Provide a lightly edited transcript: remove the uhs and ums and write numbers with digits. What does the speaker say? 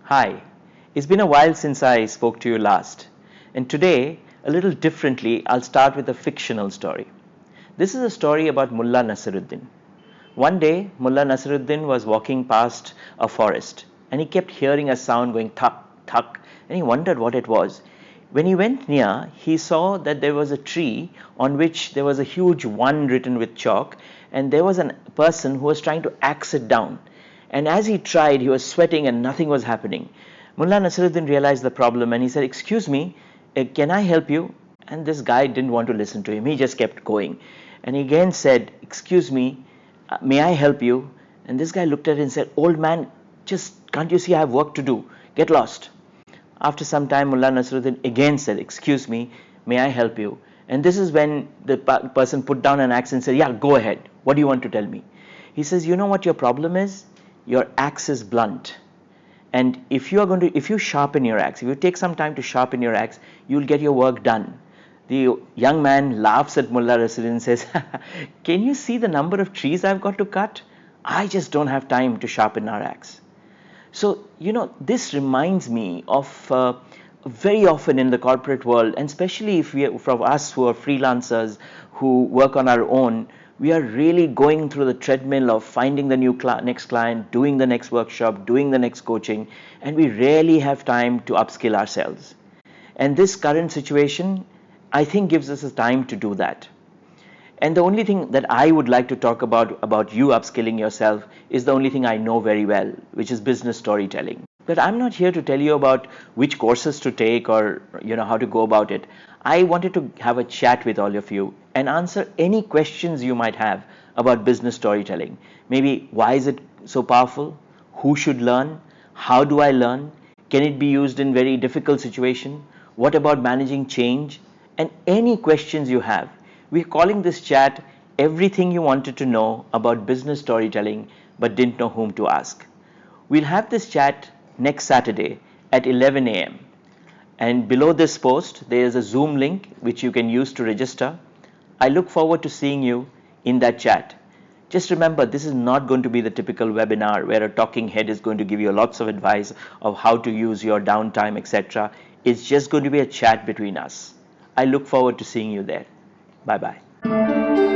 Hi, it's been a while since I spoke to you last, and today, a little differently, I'll start with a fictional story. This is a story about Mullah Nasiruddin. One day, Mullah Nasiruddin was walking past a forest and he kept hearing a sound going thuk, thuk, and he wondered what it was. When he went near, he saw that there was a tree on which there was a huge one written with chalk, and there was a person who was trying to axe it down. And as he tried, he was sweating and nothing was happening. Mullah Nasiruddin realized the problem and he said, "Excuse me, can I help you?" And this guy didn't want to listen to him. He just kept going. And he again said, "Excuse me, may I help you?" And this guy looked at him and said, "Old man, just can't you see I have work to do? Get lost." After some time, Mullah Nasruddin again said, "Excuse me, may I help you?" And this is when the person put down an axe and said, "Yeah, go ahead. What do you want to tell me?" He says, "You know what your problem is? Your axe is blunt. And if you sharpen your axe, if you take some time to sharpen your axe, you'll get your work done." The young man laughs at Mullah Nasruddin and says, "Can you see the number of trees I've got to cut? I just don't have time to sharpen our axe." So, this reminds me of very often in the corporate world, and especially if from us who are freelancers who work on our own, we are really going through the treadmill of finding the next client, doing the next workshop, doing the next coaching, and we rarely have time to upskill ourselves. And this current situation, I think, gives us a time to do that. And the only thing that I would like to talk about you upskilling yourself is the only thing I know very well, which is business storytelling. But I'm not here to tell you about which courses to take or how to go about it. I wanted to have a chat with all of you and answer any questions you might have about business storytelling. Maybe why is it so powerful? Who should learn? How do I learn? Can it be used in very difficult situation? What about managing change? And any questions you have. We're calling this chat everything you wanted to know about business storytelling but didn't know whom to ask. We'll have this chat next Saturday at 11 a.m. And below this post, there is a Zoom link which you can use to register. I look forward to seeing you in that chat. Just remember, this is not going to be the typical webinar where a talking head is going to give you lots of advice of how to use your downtime, etc. It's just going to be a chat between us. I look forward to seeing you there. Bye-bye.